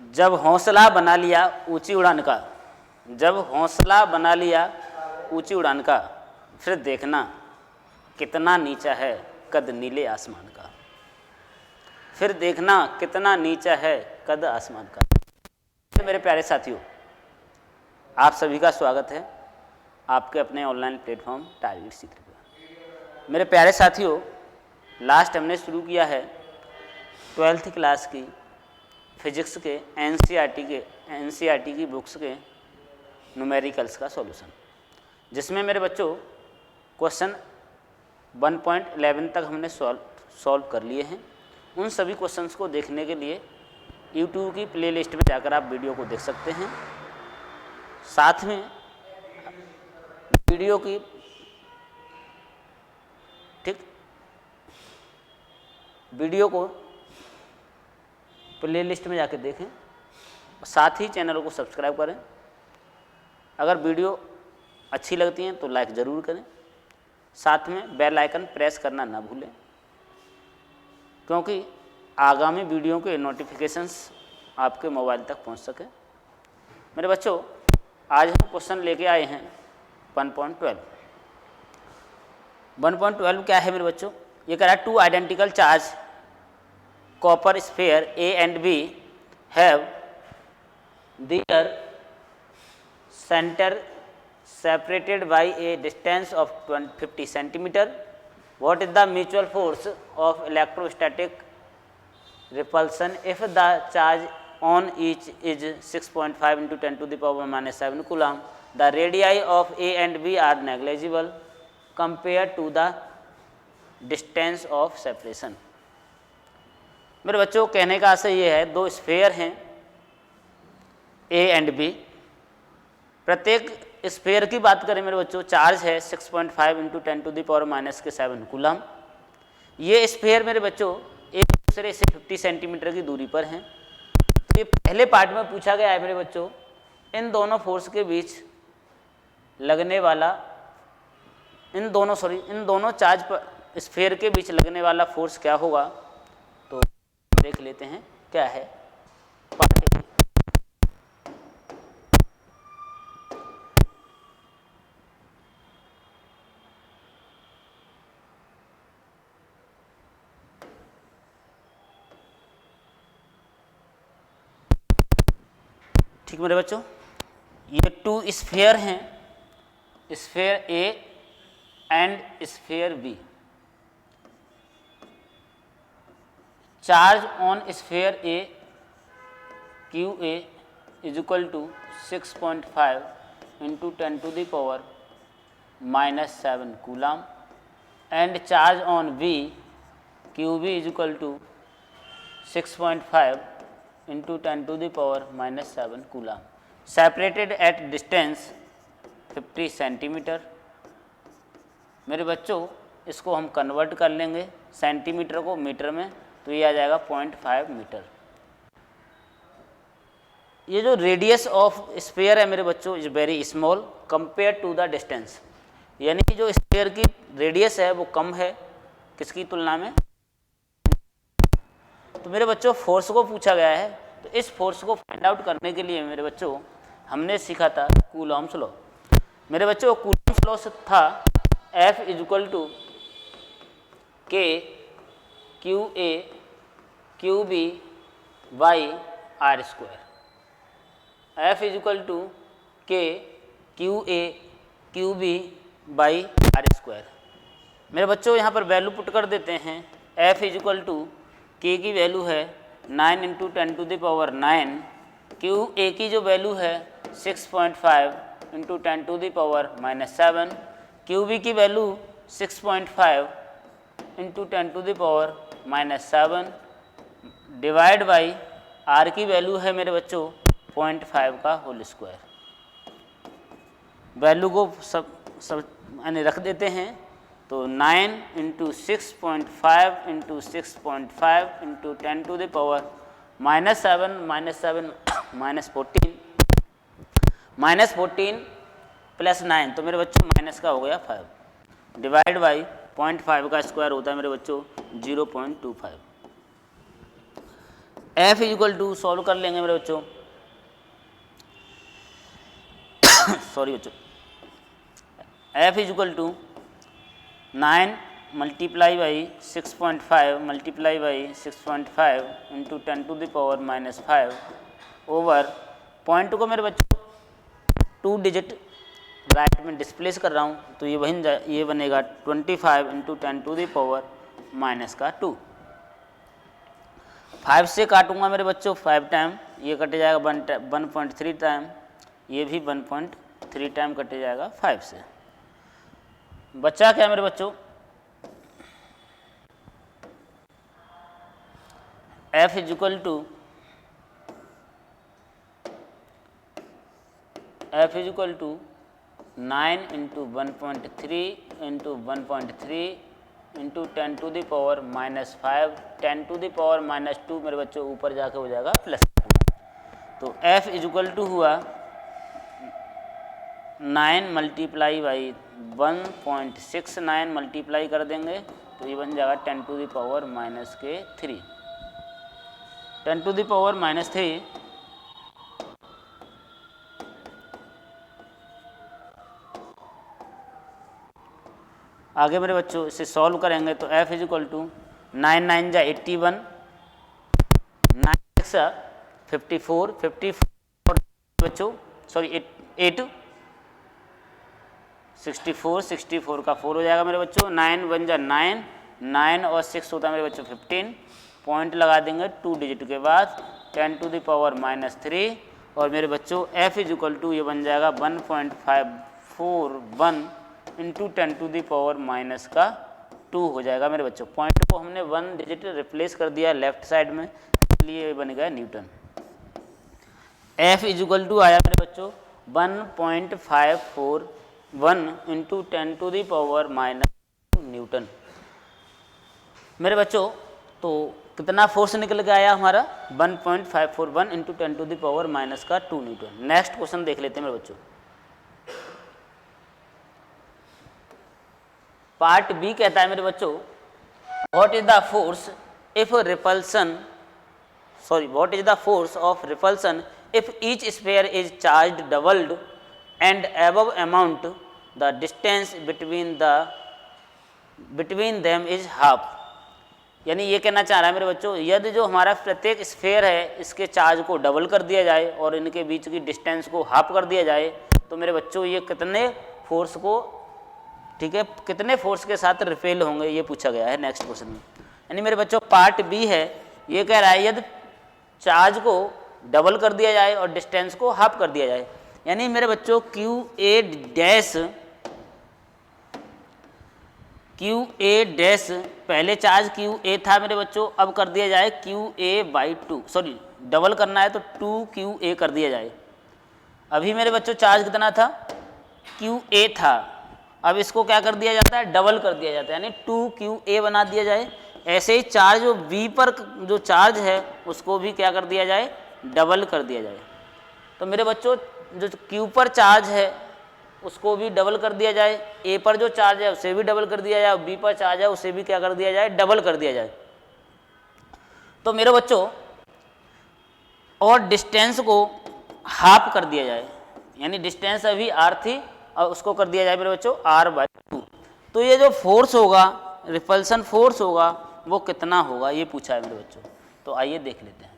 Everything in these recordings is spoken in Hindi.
जब हौसला बना लिया ऊंची उड़ान का, जब हौसला बना लिया ऊंची उड़ान का, फिर देखना कितना नीचा है कद नीले आसमान का। फिर देखना कितना नीचा है कद आसमान का। मेरे प्यारे साथियों, आप सभी का स्वागत है आपके अपने ऑनलाइन प्लेटफॉर्म टारगेट सीखने पर। मेरे प्यारे साथियों, लास्ट हमने शुरू किया है 12th क्लास की फिजिक्स के एनसीईआरटी की बुक्स के न्यूमेरिकल्स का सॉल्यूशन, जिसमें मेरे बच्चों क्वेश्चन 1.11 तक हमने सॉल्व कर लिए हैं। उन सभी क्वेश्चंस को देखने के लिए YouTube की प्लेलिस्ट में जाकर आप वीडियो को देख सकते हैं। साथ में वीडियो की वीडियो को प्लेलिस्ट में जाकर देखें और साथ ही चैनल को सब्सक्राइब करें। अगर वीडियो अच्छी लगती हैं तो लाइक ज़रूर करें। साथ में बेल आइकन प्रेस करना ना भूलें, क्योंकि आगामी वीडियो के नोटिफिकेशंस आपके मोबाइल तक पहुंच सके। मेरे बच्चों, आज हम क्वेश्चन लेके आए हैं 1.12। 1.12 क्या है मेरे बच्चों? ये कह रहा है two identical charge copper sphere A and B have their center separated by a distance of 50 centimeter. What is the mutual force of electrostatic repulsion if the charge on each is 6.5 into 10 to the power minus 7 coulomb? The radii of A and B are negligible compared to the distance of separation. मेरे बच्चों, कहने का आशय ये है, दो स्फेयर हैं A एंड B। प्रत्येक स्फेयर की बात करें मेरे बच्चों, चार्ज है 6.5 into 10 to the power minus के 7 कूलम। ये स्फेयर मेरे बच्चों एक दूसरे से 50 सेंटीमीटर की दूरी पर हैं। तो ये पहले पार्ट में पूछा गया है मेरे बच्चों, इन दोनों फोर्स के बीच लगने वाला इन दोनों चार्ज पर स्फेयर के बीच लगने वाला फोर्स क्या होगा। तो देख लेते हैं क्या है पार्ट ए। ठीक मेरे बच्चों, ये टू स्फेयर हैं, sphere A and sphere B. Charge on sphere A Q A is equal to 6.5 into 10 to the power minus 7 coulomb and charge on B Q B is equal to 6.5 into 10 to the power minus 7 coulomb, separated at distance 50 centimetre. मेरे बच्चों, इसको हम कन्वर्ट कर लेंगे सेंटीमीटर को मीटर में, तो ये आ जाएगा 0.5 मीटर। ये जो रेडियस ऑफ स्फेयर है मेरे बच्चों is very small compare to the distance, यानी कि जो स्फेयर की रेडियस है वो कम है किसकी तुलना में। तो मेरे बच्चों, फोर्स को पूछा गया है, तो इस फोर्स को फाइंड आउट करने के लिए मेरे बच्चों हमने सीखा था कूलॉम्स लॉ। मेरे बच्चों, कूलॉम्स लॉ से था F is equal to K Q A Q B by R square. F is equal to K Q A Q B by R square. मेरे बच्चों, यहाँ पर वैल्यू पुट कर देते हैं। F is equal to K की वैल्यू है 9 into 10 to the power 9, Q A की जो वैल्यू है 6.5 into 10 to the power minus 7, Q B की value 6.5 into 10 to the power minus 7 divide by R की वैल्यू है मेरे बच्चों 0.5 का होल स्क्वायर। वैल्यू को सब यानी रख देते हैं, तो 9 into 6.5 into 6.5 into 10 to the power minus 7 minus 14 plus 9, तो मेरे बच्चों माइनस का हो गया 5 डिवाइड बाई 0.5 का स्क्वायर होता है मेरे बच्चों 0.25। एफ इक्वल टू सॉल्व कर लेंगे मेरे बच्चों सॉरी बच्चों, F equal to 9 multiply by 6.5 multiply by 6.5 into 10⁻⁻5 over point को मेरे बच्चों 2 डिजिट राइट में डिस्प्लेस कर रहा हूँ, तो ये बनेगा 25 इंटू 10⁻⁻2। 5 से काटूंगा मेरे बच्चों 5 टाइम, ये कटे जाएगा 1.3 टाइम, ये भी 1.3 टाइम कटे जाएगा 5 से। बच्चा क्या मेरे बच्चों, f equal to 9 into 1.3 into 1.3 into 10⁻⁻5 10⁻⁻2 मेरे बच्चों ऊपर जाके हो जाएगा +2। तो f इक्वल टू हुआ 9 मल्टीप्लाई बाई 1.69 मल्टीप्लाई कर देंगे तो ये बन जाएगा 10⁻⁻3 10⁻⁻3 आगे मेरे बच्चों इसे सॉल्व करेंगे तो f इक्वल टू 9 9 जा 81 9 6 54 54 बच्चों सॉरी 8 64 64 का 4 हो जाएगा मेरे बच्चों। 9 1 जा 9 9 और 6 होता है मेरे बच्चों 15, पॉइंट लगा देंगे 2 डिजिट के बाद 10⁻⁻3 और मेरे बच्चों f इक्वल टू ये बन जाएगा 1.541 इंटू 10⁻⁻2 हो जाएगा मेरे बच्चों। पॉइंट को हमने 1 डिजिट रिप्लेस कर दिया लेफ्ट साइड में, इसलिए बन गया न्यूटन। f इक्वल टू आया मेरे बच्चों 1.541 इंटू 10⁻⁻2 न्यूटन। मेरे बच्चों तो कितना फोर्स निकल के आया हमारा 1.541 इंटू 10⁻⁻2 न्यूटन। नेक्स्ट क्वेश्चन देख लेते हैं मेरे बच्चों। पार्ट बी कहता है मेरे बच्चों what is the force of repulsion if each sphere is charged doubled and above amount the distance between them is half. यानी ये कहना चाह रहा है मेरे बच्चों यदि जो हमारा प्रत्येक स्फीयर है इसके चार्ज को डबल कर दिया जाए और इनके बीच की डिस्टेंस को हाफ कर दिया जाए तो मेरे बच्चों ये कितने फोर्स को ठीक है कितने फोर्स के साथ रिपेल होंगे, ये पूछा गया है नेक्स्ट क्वेश्चन में। यानी मेरे बच्चों पार्ट बी है, ये कह रहा है यदि चार्ज को डबल कर दिया जाए और डिस्टेंस को हाफ कर दिया जाए, यानी मेरे बच्चों क्यू ए डैश पहले चार्ज क्यू ए था मेरे बच्चों, अब कर दिया जाए Q A by 2, sorry double करना है तो 2 QA कर दिया जाए। अभी मेरे बच्चों चार्ज कितना था क्यू ए था, अब इसको क्या कर दिया जाता है डबल कर दिया जाता है यानी 2 QA बना दिया जाए। ऐसे ही चार्ज जो बी पर जो चार्ज है उसको भी क्या कर दिया जाए डबल कर दिया जाए। तो मेरे बच्चों जो क्यू पर चार्ज है उसको भी डबल कर दिया जाए, ए पर जो चार्ज है उसे भी डबल कर दिया जाए, बी पर चार्ज है उसे भी क्या कर दिया जाए डबल कर दिया जाए। तो मेरे बच्चों और डिस्टेंस को हाफ कर दिया जाए, यानी डिस्टेंस अभी r थी और उसको कर दिया जाए मेरे बच्चों r/2। तो ये जो फोर्स होगा रिपल्सन फोर्स होगा वो कितना होगा ये पूछा है मेरे बच्चों। तो आइए देख लेते हैं।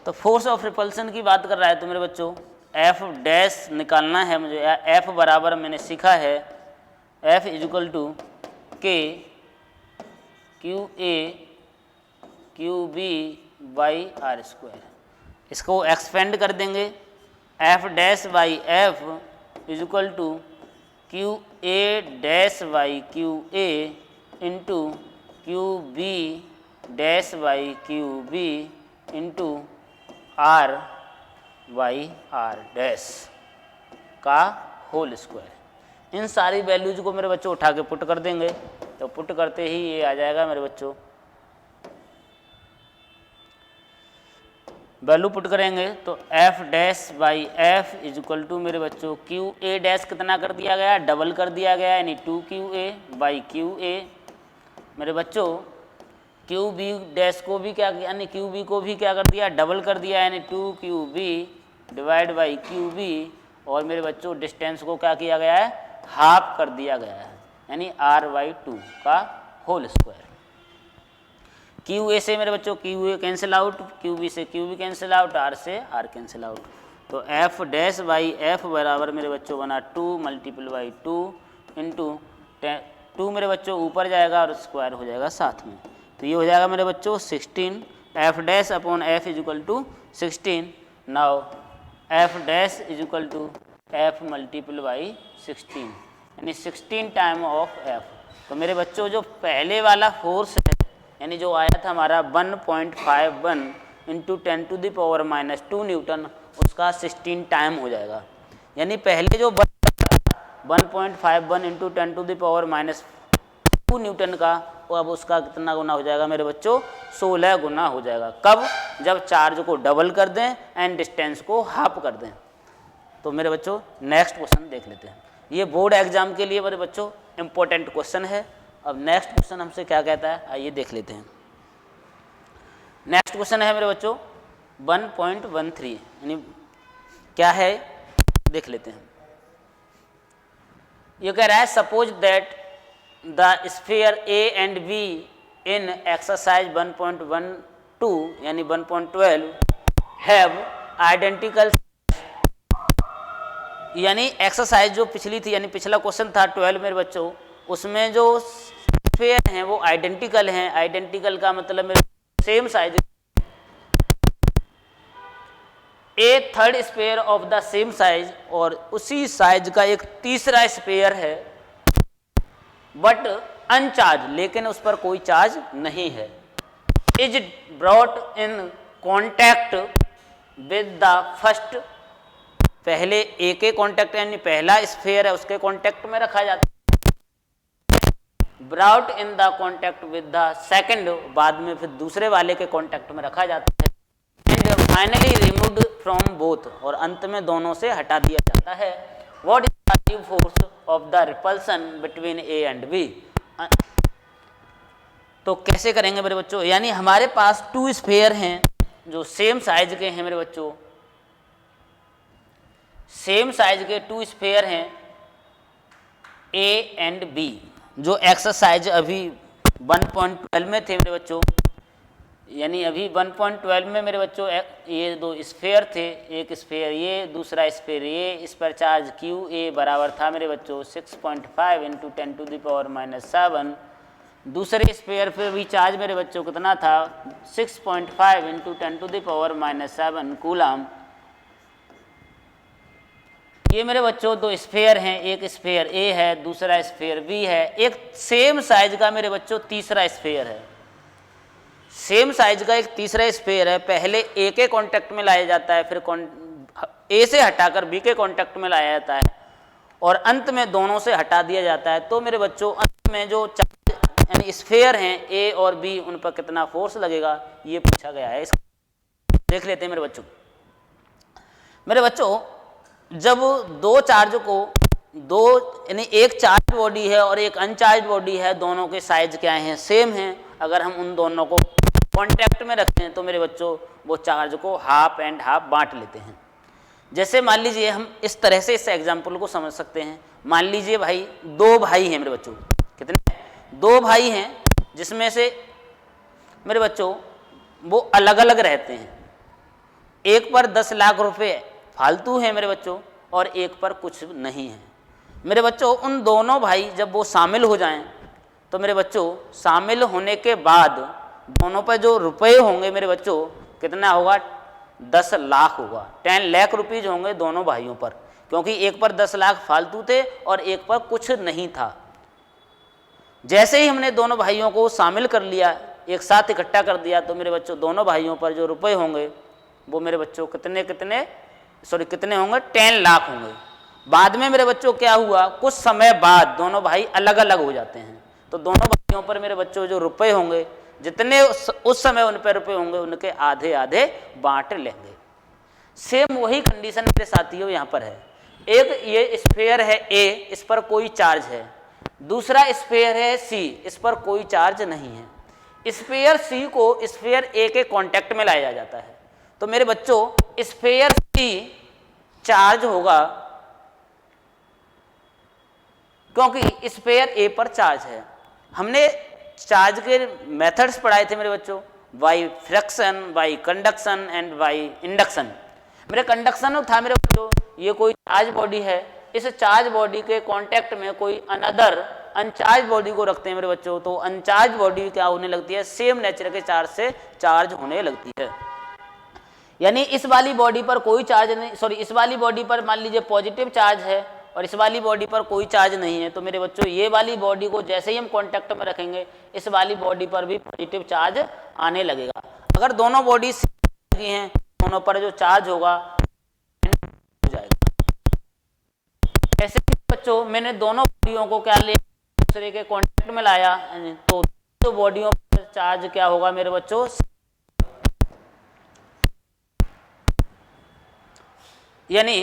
तो फोर्स ऑफ रिपल्सन की बात कर रहा है तो मेरे बच्चों F डैश निकालना है मुझे। F बराबर मैंने सीखा है F equal to K QA QB by r²। इसको एक्सपेंड कर देंगे F dash by F equal to QA dash by QA into QB dash by QB into R by R dash का होल स्क्वायर। इन सारी वैल्यूज को मेरे बच्चों उठा के पुट कर देंगे, तो पुट करते ही ये आ जाएगा मेरे बच्चों, वैल्यू पुट करेंगे तो F dash by F equal to मेरे बच्चों QA डैश कितना कर दिया गया डबल कर दिया गया यानी 2 QA बाई QA। मेरे बच्चों क्यू बी डैश को भी क्या यानी क्यू बी को भी क्या कर दिया, डबल कर दिया, यानी 2QB divide by Q B, और मेरे बच्चों डिस्टेंस को क्या किया गया है, हाफ कर दिया गया है, यानी R/2 का होल स्क्वायर। क्यू ए से मेरे बच्चों Q A cancel out, Q B से Q B cancel out, R से आर कैंसिल आउट, तो एफ डैश बाई एफ बराबर मेरे बच्चों बना 2 मल्टीपल बाई 2 इंटू 2 मेरे बच्चों ऊपर जाएगा और स्क्वायर हो जाएगा साथ में, तो ये हो जाएगा मेरे बच्चों 16 F dash upon F is equal to 16। Now F dash is equal to F multiple by 16, यानी 16 टाइम ऑफ एफ। तो मेरे बच्चों जो पहले वाला फोर्स है यानी जो आया था हमारा 1.51 इंटू 10⁻⁻² न्यूटन, उसका 16 टाइम हो जाएगा, यानी पहले जो 1.51 इंटू 10⁻⁻² न्यूटन का, वो अब उसका कितना गुना हो जाएगा मेरे बच्चों, 16 गुना हो जाएगा। कब, जब चार्ज को डबल कर दें एंड डिस्टेंस को हाफ कर दें। तो मेरे बच्चों नेक्स्ट क्वेश्चन देख लेते हैं, ये बोर्ड एग्जाम के लिए मेरे बच्चों इंपॉर्टेंट क्वेश्चन है। अब नेक्स्ट क्वेश्चन हमसे क्या कहता है, आइए देख लेते हैं। नेक्स्ट क्वेश्चन है मेरे बच्चों 1.13, यानी क्या है देख लेते हैं। ये कह रहा है suppose that the sphere A and be in exercise 1.12 यानी 1.12 हैव आइडेंटिकल, यानी एक्सरसाइज जो पिछली थी यानी पिछला क्वेश्चन था 12 मेरे बच्चों, उसमें जो स्फीयर हैं वो आइडेंटिकल हैं। आइडेंटिकल का मतलब मेरे same size, A third sphere of the same size, और उसी साइज का एक तीसरा स्फीयर है बट अनचार्ज, लेकिन उस पर कोई चार्ज नहीं है, is brought in contact with the first, पहले ए के कॉन्टैक्ट यानी पहला स्फीयर है उसके कॉन्टैक्ट में रखा जाता है, brought in the contact with the second, बाद में फिर दूसरे वाले के कॉन्टैक्ट में रखा जाता है, and finally removed from both, और अंत में दोनों से हटा दिया जाता है। What is the force of the repulsion between A and B. तो कैसे करेंगे मेरे बच्चों, यानी हमारे पास 2 स्फीयर हैं जो सेम साइज के हैं मेरे बच्चों, सेम साइज के 2 स्फीयर हैं ए एंड बी, जो एक्सरसाइज अभी 1.12 में थे मेरे बच्चों, यानी अभी 1.12 में मेरे बच्चों ये 2 स्फीयर थे, एक स्फीयर ये, दूसरा स्फीयर ये, इस पर चार्ज क्यू ए बराबर था मेरे बच्चों 6.5 इंटू 10⁻⁷, दूसरे स्फीयर पर भी चार्ज मेरे बच्चों कितना था 6.5 इंटू 10⁻⁷ कूलम। ये मेरे बच्चों 2 स्फीयर हैं, एक स्फीयर ए है, दूसरा स्फीयर बी है, एक सेम साइज का मेरे बच्चों तीसरा स्फीयर है, सेम साइज का एक तीसरा स्फीयर है, पहले ए के कांटेक्ट में लाया जाता है, फिर ए से हटाकर बी के कांटेक्ट में लाया जाता है, और अंत में दोनों से हटा दिया जाता है। तो मेरे बच्चों अंत में जो चार्ज यानी स्फीयर हैं ए और बी, उन पर कितना फोर्स लगेगा ये पूछा गया है। देख लेते हैं मेरे बच्चों, जब 2 चार्ज को यानी एक चार्ज बॉडी है और एक अनचार्ज बॉडी है, दोनों के साइज क्या हैं, सेम हैं। अगर हम उन दोनों को कांटेक्ट में रखते हैं तो मेरे बच्चों वो चार्ज को हाफ एंड हाफ बांट लेते हैं। जैसे मान लीजिए हम इस तरह से इस एग्जाम्पल को समझ सकते हैं। मान लीजिए भाई 2 भाई हैं मेरे बच्चों, कितने 2 भाई हैं, जिसमें से मेरे बच्चों वो अलग अलग रहते हैं। एक पर 10 लाख रुपए फालतू है मेरे बच्चों और एक पर कुछ नहीं है। मेरे बच्चों उन दोनों भाई जब वो शामिल हो जाएं तो मेरे बच्चों शामिल होने के बाद दोनों पर जो रुपए होंगे मेरे बच्चों कितना होगा, 10 लाख होगा। 10 लाख रुपीज होंगे दोनों भाइयों पर, क्योंकि एक पर 10 लाख फालतू थे और एक पर कुछ नहीं था। जैसे ही हमने दोनों भाइयों को शामिल कर लिया, एक साथ इकट्ठा कर दिया, तो मेरे बच्चों दोनों भाइयों पर जो रुपए होंगे वो मेरे बच्चों कितने होंगे, 10 लाख होंगे। बाद में मेरे बच्चों क्या हुआ, कुछ समय बाद दोनों भाई अलग अलग हो जाते हैं, तो दोनों भाइयों पर मेरे बच्चों जो रुपए होंगे, जितने उस समय उन पर रुपए होंगे, उनके आधे आधे बांट लेंगे। सेम वही कंडीशन मेरे साथियों यहाँ पर है। एक ये स्फीयर है ए, इस पर कोई चार्ज है, दूसरा स्फीयर है सी, इस पर कोई चार्ज नहीं है। स्फीयर सी को स्फीयर ए के कांटेक्ट में लाया जाता है। तो मेरे बच्चों स्फीयर सी चार्ज होगा क्योंकि स्फीयर ए पर चार्ज है। हमने चार्ज के मेथड्स पढ़ाए थे मेरे बच्चों, by friction, by conduction and by induction. मेरे कंडक्शन था मेरे बच्चों, ये कोई चार्ज बॉडी है, इस चार्ज बॉडी के कांटेक्ट में कोई अनदर अनचार्ज बॉडी को रखते हैं मेरे बच्चों, तो अनचार्ज बॉडी क्या होने लगती है, सेम नेचर के चार्ज से चार्ज होने लगती है। यानी इस वाली बॉडी पर कोई चार्ज नहीं, सॉरी इस वाली बॉडी पर मान लीजिए पॉजिटिव चार्ज है और इस वाली बॉडी पर कोई चार्ज नहीं है, तो मेरे बच्चों ये वाली बॉडी को जैसे ही हम कांटेक्ट में रखेंगे इस वाली बॉडी पर भी पॉजिटिव चार्ज आने लगेगा। अगर दोनों बॉडी लगी हैं, दोनों पर जो चार्ज होगा हो जाएगा। ऐसे ही बच्चों मैंने दोनों बॉडियों को क्या ले दूसरे के कांटेक्ट में लाया, तो दो बॉडियों पर चार्ज क्या होगा मेरे बच्चों, यानी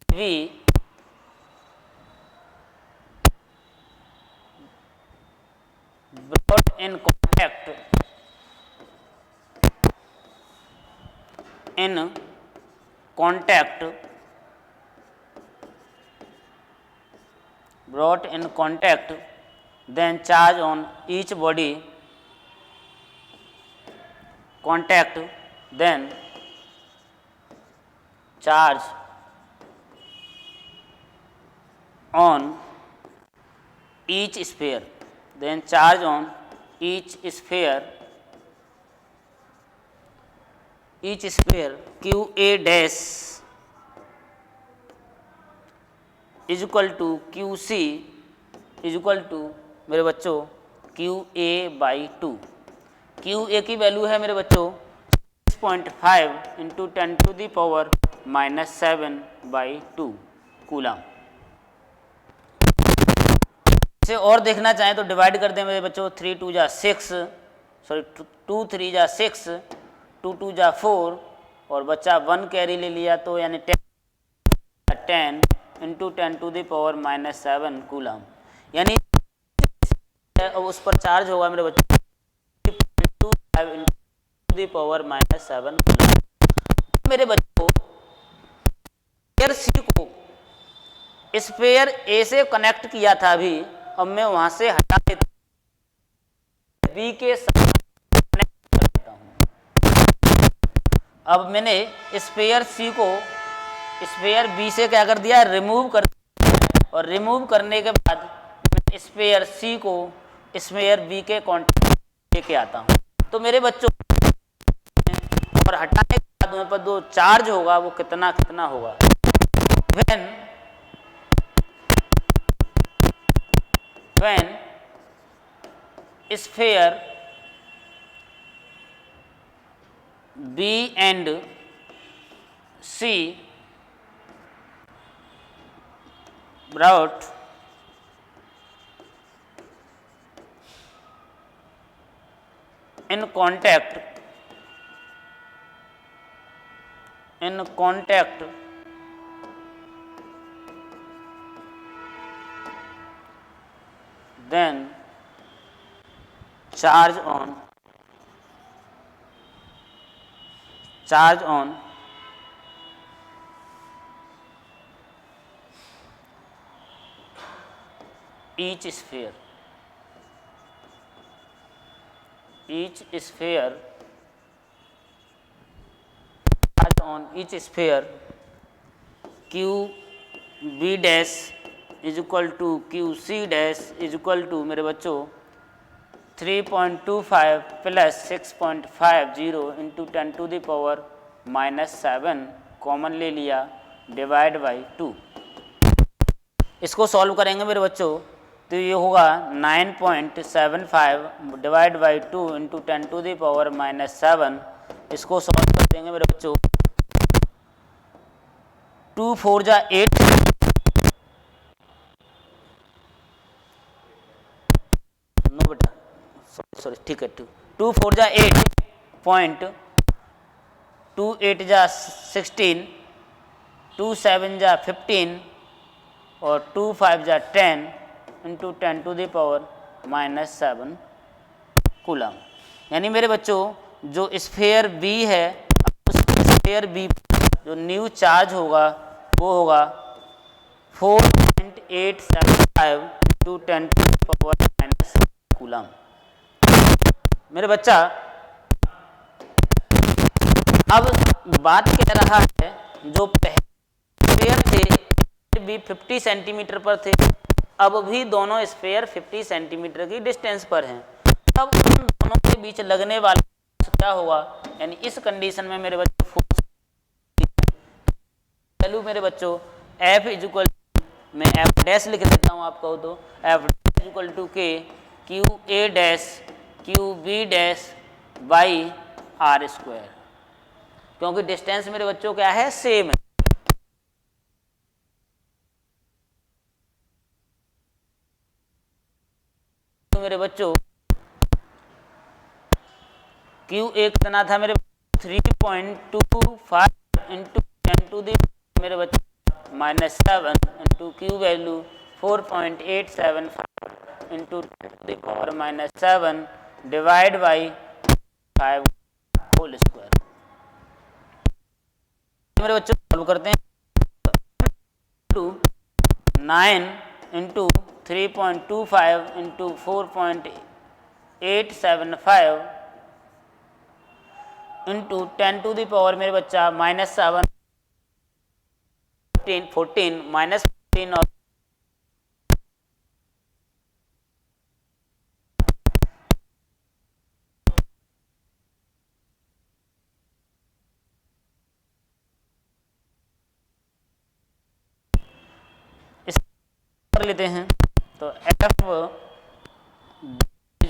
we brought in contact brought in contact, then charge on each body contact, then charge on each sphere, then charge on each sphere QA dash is equal to QC is equal to मेरे बच्चों QA by 2। QA की वैल्यू है मेरे बच्चों 6.5 into 10 to the power -7 by 2 coulomb. इसे और देखना चाहें तो डिवाइड कर दें मेरे बच्चों, 3 2 जा 6, सॉरी 2 3 जा 6, 2 2 जा 4 और बच्चा 1 कैरी ले लिया, तो यानी 10 into 10 to the power -7 coulomb. यानी उस पर चार्ज होगा मेरे बच्चों 3.25 इंटू the power -7 कूलम। मेरे बच्चों स्फीयर सी को स्फीयर ए से कनेक्ट किया था अभी, अब मैं वहां से हटा देता हूं, बी के साथ कनेक्ट कर देता हूं। अब मैंने स्फीयर सी को स्फीयर बी से क्या कर दिया, रिमूव कर दिया, और रिमूव करने के बाद मैं स्फीयर सी को स्फीयर बी के कॉन्टेक्ट लेके आता हूं। तो मेरे बच्चों और हटाने के बाद वहां पर जो चार्ज होगा वो कितना कितना होगा, when sphere B and C brought in contact then charge on each sphere charge on each sphere QB dash is equal to QC dash is equal to मेरे बच्चों 3.25 plus 6.50 into 10 to the power -7 common ले लिया, डिवाइड बाई 2। इसको सॉल्व करेंगे मेरे बच्चों तो ये होगा 9.75 divide by 2 into 10 to the power -7। इसको सॉल्व कर देंगे मेरे बच्चों, 2 4 जा 8, नो बेटा सॉरी ठीक है, 2 4 जा 8.2 8 जा 16, 2 7 जा 15 और 2 5 जा 10 into 10 to the power -7 coulomb. यानी मेरे बच्चों जो स्फेयर बी है, उस स्फेयर बी जो न्यू चार्ज होगा वो होगा 4.875 into 10 to the power -7 coulomb. मेरे बच्चा अब बात कह रहा है जो स्फेयर थे भी 50 सेंटीमीटर पर थे, अब भी दोनों स्फेयर 50 सेंटीमीटर की डिस्टेंस पर हैं, तब उन दोनों के बीच लगने वाला क्या होगा, यानी इस कंडीशन में मेरे बच्चों फोर्स वैल्यू मेरे बच्चों F इक्वल, मैं F डैश लिख देता हूँ आपको, तो F dash equal to K Q A dash Q B dash by R square, क्योंकि डिस्टेंस मेरे बच्चों क्या है, सेम है। तो मेरे बच्चों क्यू ए कितना था मेरे 3.25 इंटू 10 टू दी मेरे बच्चों -7 into Q value 4.875 into 10 to the power -7 divide by 5 whole square. मेरे बच्चों सॉल्व करते हैं, 9 into 3.25 into 4.875 into 10 to the power मेरे बच्चा -7 14 -14 और इस कर लेते हैं, तो F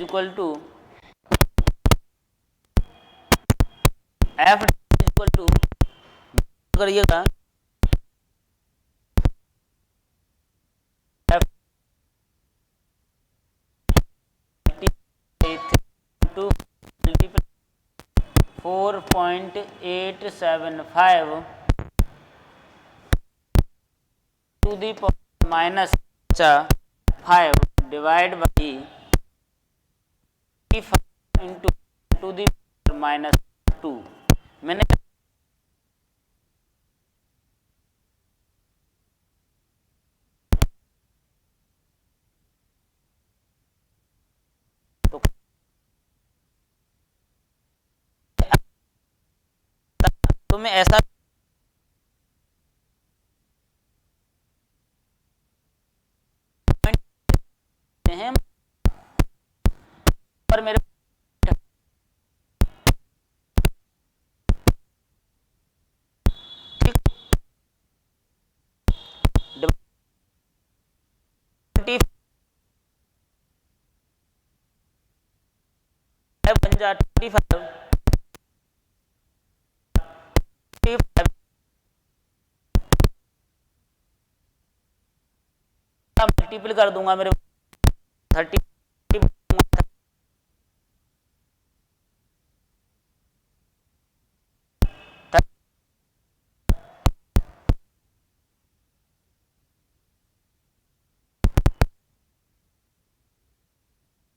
equal to F equal to करिएगा F 4.875 to the power -5 divide by 5 into to the power -2। मैंने तो मैं ऐसा हैं पर मेरे बन जा 25 मल्टीपल कर दूंगा मेरे 30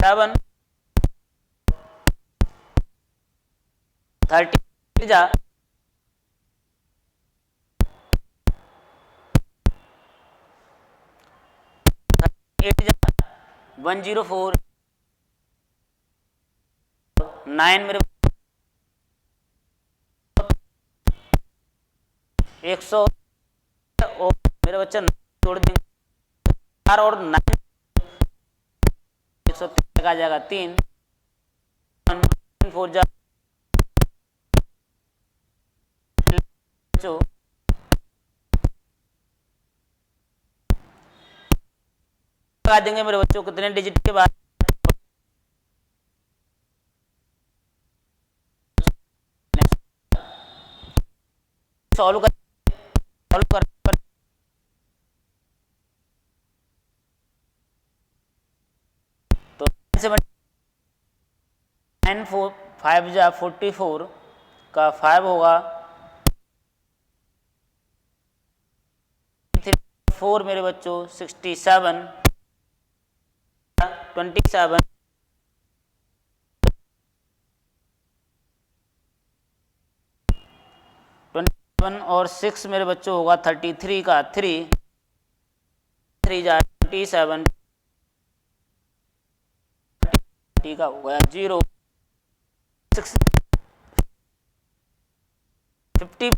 7 30 जा 8 जा 104 9 मेरे 100 और मेरे बच्चा जोड़ देंगे 4 और 9 103 आ जाएगा 3 4 जा लगा देंगे मेरे बच्चों कितने डिजिट के बाद सॉल्व कर तो 9 5 जा 44 का 5 होगा, 4 मेरे बच्चों 67, 27, 27 और 6 मेरे बच्चों होगा 33 का 3 जा 27, का हो गया 0, 6 54,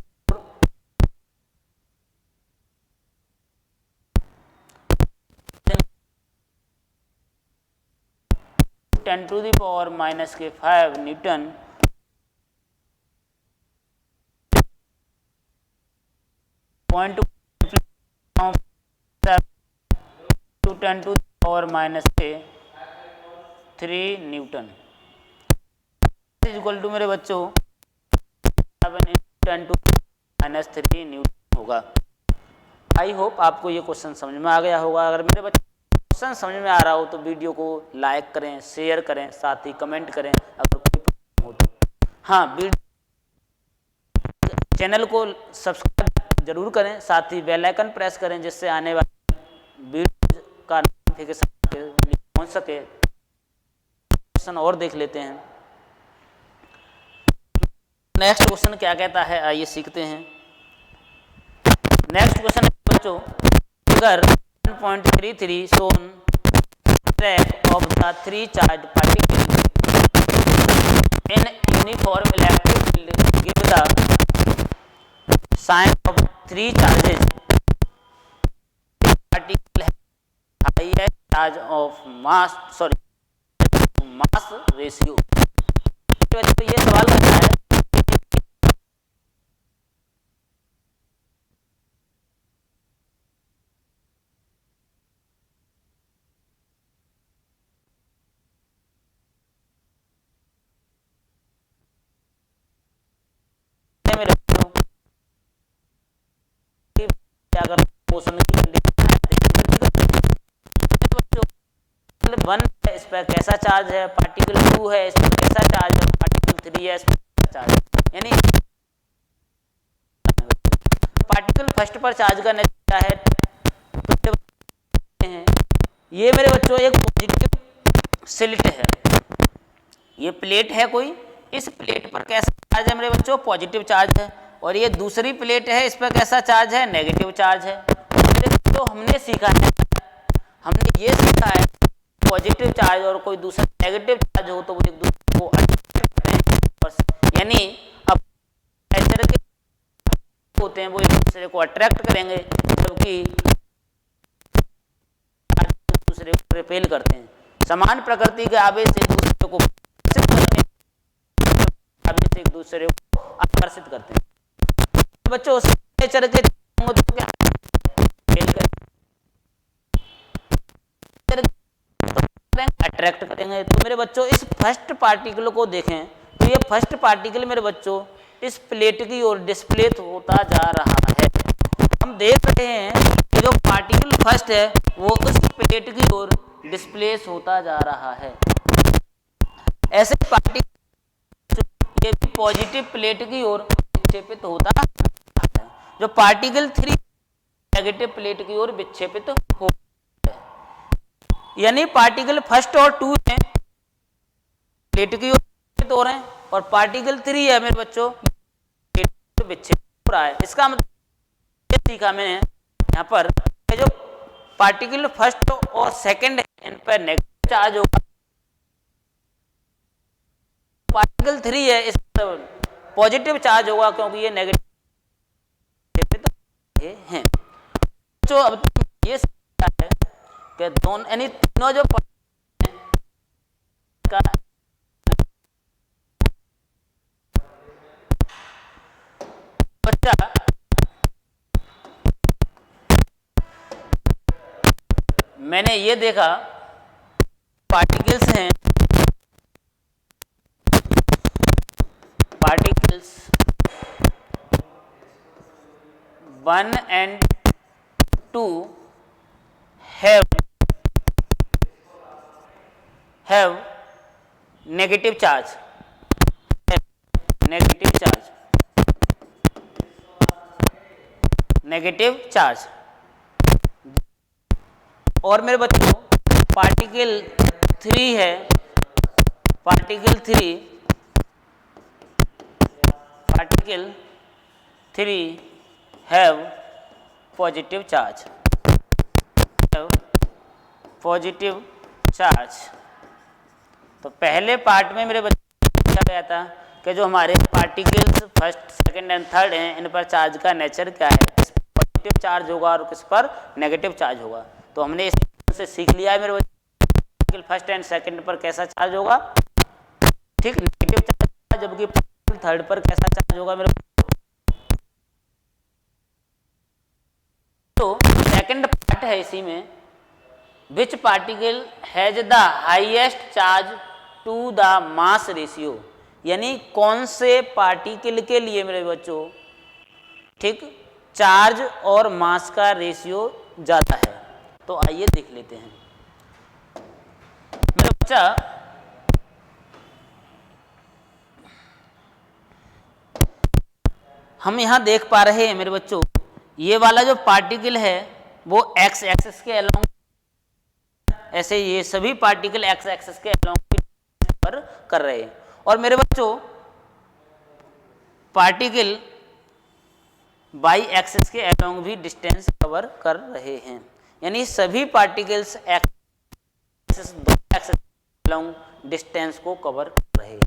10 टू द पावर माइनस के 5 newton, point 10 to the power minus के 3 न्यूटन इक्वल टू मेरे बच्चों 10 टू माइनस 3 न्यूटन होगा। आई होप आपको ये क्वेश्चन समझ में आ गया होगा। अगर मेरे बच्चे क्वेश्चन समझ में आ रहा हो तो वीडियो को लाइक करें, शेयर करें, साथ ही कमेंट करें अगर कोई प्रॉब्लम हो तो। हाँ, चैनल को सब्सक्राइब जरूर करें, साथ ही बेल आइकन प्रेस करें जिससे आने वाले वीडियो का नोटिफिकेशन पहुंच सके। क्वेश्चन और देख लेते हैं। नेक्स्ट क्वेश्चन क्या कहता है, आइए सीखते हैं। नेक्स्ट क्वेश्चन बच्चों, figure 1.33 shown track of the 3 charged particles in uniform electric field give the sign of 3 charges particle highest charge of mass ratio। तो ये सवाल करना है मेरे क्या करना, क्वेश्चन की कंडीशन 1 है, इस पर कैसा चार्ज है, पार्टिकल 2 है, इस पर कैसा चार्ज है, पार्टिकल 3 है, इस पर कैसा चार्ज है। यानी पार्टिकल फर्स्ट पर चार्ज का नेचर है, ये मेरे बच्चों एक पॉजिटिव स्लिट है, ये प्लेट है कोई, इस प्लेट पर कैसा चार्ज है मेरे बच्चों, पॉजिटिव चार्ज है, और ये दूसरी प्लेट है, इस पर कैसा चार्ज है, नेगेटिव चार्ज है। तो हमने सीखा है, हमने ये सीखा है पॉजिटिव चार्ज और कोई दूसरा नेगेटिव चार्ज हो तो वो एक दूसरे को अट्रैक्ट करते हैं, यानी अब इस तरह के होते हैं वो एक दूसरे को अट्रैक्ट करेंगे, जबकि एक दूसरे को रिपेल करते हैं। समान प्रकृति के आवेश एक दूसरे को करते हैं, आवेश एक दूसरे को आकर्षित करते हैं। बच्चों उस नेचर के अट्रैक्ट करेंगे। तो मेरे बच्चों इस फर्स्ट पार्टिकल को देखें तो ये फर्स्ट पार्टिकल मेरे बच्चों इस प्लेट की ओर डिस्प्लेस होता जा रहा है। हम देख रहे हैं कि जो पार्टिकल फर्स्ट है वो उस प्लेट की ओर डिस्प्लेस होता जा रहा है। ऐसे पार्टिकल ये भी पॉजिटिव प्लेट की ओर विक्षेपित होता है, जो पार्टिकल 3 नेगेटिव प्लेट की ओर विक्षेपित हो, यानी पार्टिकल फर्स्ट और 2 है प्लेट की ओर विक्षेपित हो रहे हैं, और पार्टिकल 3 है मेरे बच्चों विक्षेपित हो रहा है। इसका मतलब ये सीखा मैंने यहाँ पर, जो पार्टिकल फर्स्ट और सेकंड है इन पर नेगेटिव चार्ज होगा, पार्टिकल 3 है इस पर पॉजिटिव चार्ज होगा क्योंकि ये नेगेटिव हैं। तो अब ये सीखा है कि दोनों यानी तीनों जो का बच्चा मैंने ये देखा पार्टिकल्स हैं, particles 1 and 2 have negative charge, negative charge, negative charge. और मेरे बच्चों पार्टिकल 3 है, particle 3 have positive charge, positive charge. तो पहले पार्ट में मेरे बच्चों पूछा गया था कि जो हमारे particles first second and third हैं इन पर चार्ज का नेचर क्या है, किस पर पॉजिटिव चार्ज होगा और किस पर नेगेटिव चार्ज होगा। तो हमने इससे सीख लिया है मेरे बच्चों पार्टिकल फर्स्ट एंड सेकंड पर कैसा चार्ज होगा, ठीक, नेगेटिव चार्ज, जबकि पार्टिकल थर्ड पर कैसा चार्ज होगा मेरे। तो सेकंड पार्ट है इसी में, which particle has the highest charge to the mass ratio, यानी कौन से पार्टिकल के लिए मेरे बच्चों, ठीक, चार्ज और मास का रेशियो ज्यादा है। तो आइए देख लेते हैं मेरा बच्चा। हम यहां देख पा रहे हैं मेरे बच्चों, ये वाला जो पार्टिकल है वो एक्स एक्सिस के अलोंग, ऐसे ये सभी पार्टिकल एक्स एक्सिस के अलोंग कवर कर रहे हैं। और मेरे बच्चों पार्टिकल वाई एक्सिस के अलोंग भी डिस्टेंस कवर कर रहे हैं, यानी सभी पार्टिकल्स एक्सिस, दो एक्सिस के अलोंग डिस्टेंस को कवर कर रहे हैं,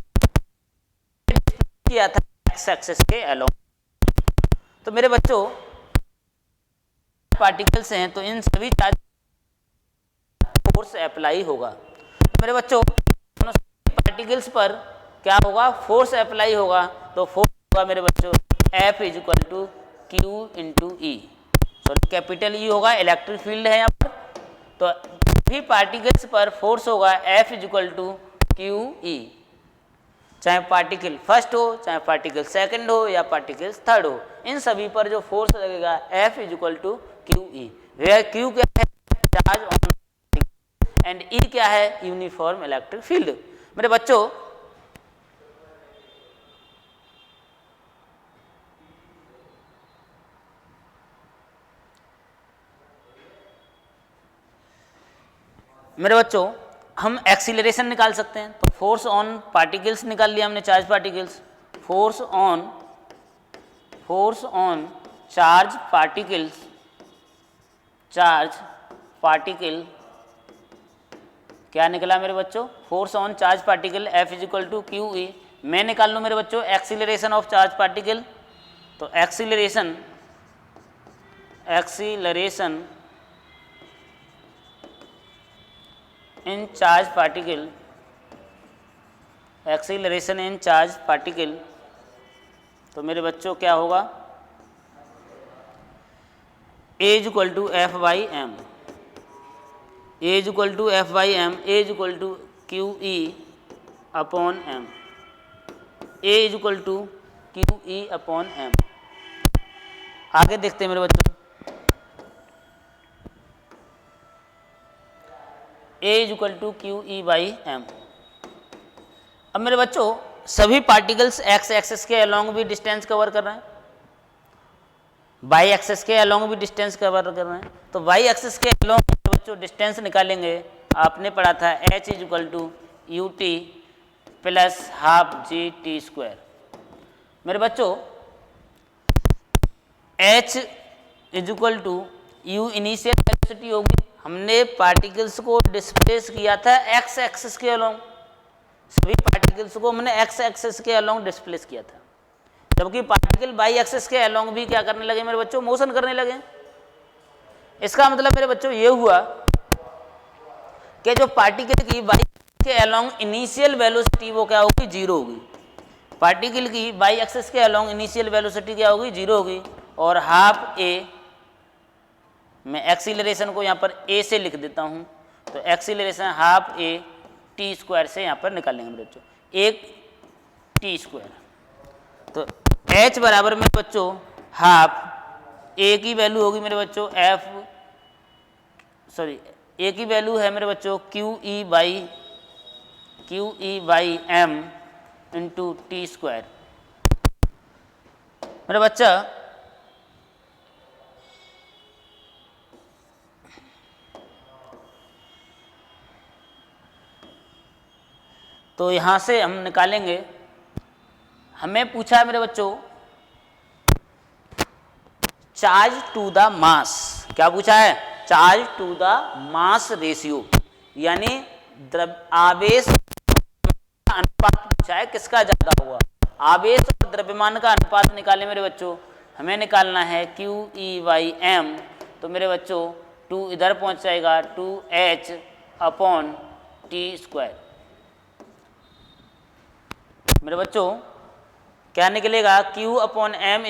किया था एक्स एक्सिस के अलोंग। तो मेरे बच्चों पार्टिकल्स हैं तो इन सभी चार्ज फोर्स अप्लाई होगा। तो मेरे बच्चों पार्टिकल्स पर क्या होगा, फोर्स अप्लाई होगा। तो फोर्स होगा मेरे बच्चों F is equal to Q into E, sorry capital E होगा, इलेक्ट्रिक फील्ड है यहाँ पर। तो सभी पार्टिकल्स पर फोर्स होगा F is equal to Q E, चाहे पार्टिकल फर्स्ट हो, चाहे पार्टिकल सेकंड हो या पार्टिकल थर्ड हो, इन सभी पर जो फोर्स लगेगा F is equal to Q E, where Q क्या है, चार्ज ऑन, एंड ई क्या है, यूनिफॉर्म इलेक्ट्रिक फील्ड। मेरे बच्चों हम एक्सीलरेशन निकाल सकते हैं। तो फोर्स ऑन पार्टिकल्स निकाल लिया हमने, charge particles, force on charge particle क्या निकला मेरे बच्चों, force on charge particle F is equal to Q E. मैं निकाल लूँ मेरे बच्चों एक्सीलरेशन ऑफ चार्ज पार्टिकल। तो एक्सीलरेशन इन चार्ज पार्टिकल, तो मेरे बच्चों क्या होगा, A is equal to F by M, A is equal to F by M, A is equal to Q E upon M, A is equal to Q E upon M. आगे देखते हैं मेरे बच्चों, A is equal to Q E by M. अब मेरे बच्चों सभी पार्टिकल्स एक्स एक्सिस के अलोंग भी डिस्टेंस कवर कर रहे हैं, वाई एक्सिस के अलोंग भी डिस्टेंस कवर कर रहे हैं। तो वाई एक्सिस के अलोंग बच्चों डिस्टेंस निकालेंगे, आपने पढ़ा था H is equal to U T plus half G T square. मेरे बच्चों H is equal to you initial velocity होगी, हमने पार्टिकल्स को डिस्प्लेस किया था एक्स एक्सिस के अलोंग, सभी पार्टिकल्स को हमने एक्स एक्सिस के अलोंग डिस्प्लेस किया था, जबकि पार्टिकल वाई एक्सिस के अलोंग भी क्या करने लगे मेरे बच्चों, मोशन करने लगे। इसका मतलब मेरे बच्चों ये हुआ कि जो पार्टिकल की वाई के अलोंग इनिशियल वेलोसिटी वो क्या होगी, जीरो होगी। पार्टिकल की वाई एक्सिस के अलोंग इनिशियल वेलोसिटी क्या होगी, जीरो होगी। और हाफ ए, मैं एक्सीलरेशन को यहाँ पर ए से लिख देता हूँ, तो acceleration half A T square से यहाँ पर निकालेंगे मेरे बच्चों, एक टी स्क्वायर। तो H बराबर मेरे बच्चों हाफ ए की वैल्यू होगी मेरे बच्चों ए की वैल्यू है मेरे बच्चों Q E by M into T square. मेरे बच्चा तो यहां से हम निकालेंगे, हमें पूछा है मेरे बच्चों चार्ज टू द मास, क्या पूछा है? Charge to the mass ratio, यानी आवेश का अनुपात पूछा है, किसका ज्यादा हुआ? आवेश और द्रव्यमान का अनुपात निकाले मेरे बच्चों, हमें निकालना है QE/m। तो मेरे बच्चों 2 इधर पहुंच जाएगा 2h/t²। मेरे बच्चों क्या निकलेगा? Q/m =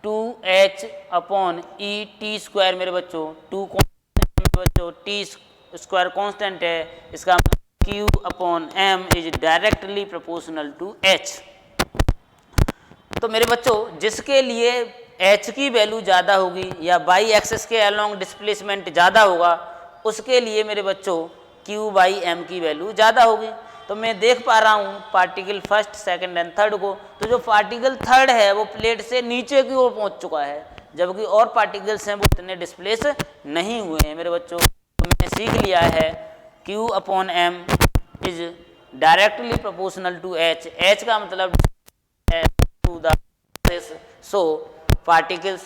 2h/et²। मेरे बच्चों 2 मेरे बच्चों t² कांस्टेंट है, इसका Q/m is directly proportional to h। तो मेरे बच्चों जिसके लिए h की वैल्यू ज़्यादा होगी या बाई एक्सिस के अलोंग डिस्प्लेसमेंट ज़्यादा होगा, उसके लिए मेरे बच्चों Q/m की वैल्यू ज़्यादा होगी। तो मैं देख पा रहा हूँ particle first, second and third को, तो जो पार्टिकल थर्ड है वो प्लेट से नीचे की ओर पहुँच चुका है, जबकि और पार्टिकल्स हैं वो इतने डिस्प्लेस नहीं हुए हैं मेरे बच्चों। तो मैंने सीख लिया है Q/m is directly proportional to h। h का मतलब to the mass, so particles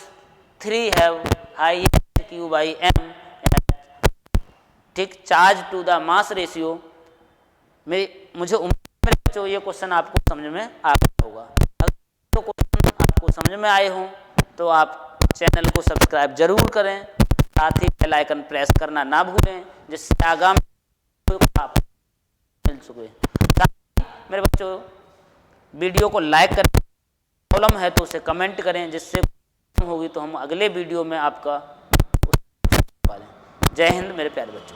3 have highest Q/m। ठीक, charge to the mass ratio. मुझे उम्मीद है बच्चों ये क्वेश्चन आपको समझ में आ गया होगा। अगर तो क्वेश्चन आपको समझ में आए हों तो आप चैनल को सब्सक्राइब जरूर करें, साथ ही बेल आइकन प्रेस करना ना भूलें, जिससे आगामी आप मिल सके। मेरे बच्चों वीडियो को लाइक करें, प्रॉब्लम है तो उसे कमेंट करें, जिससे होगी तो हम अगले वीडियो में आपका। जय हिंद मेरे प्यारे बच्चों।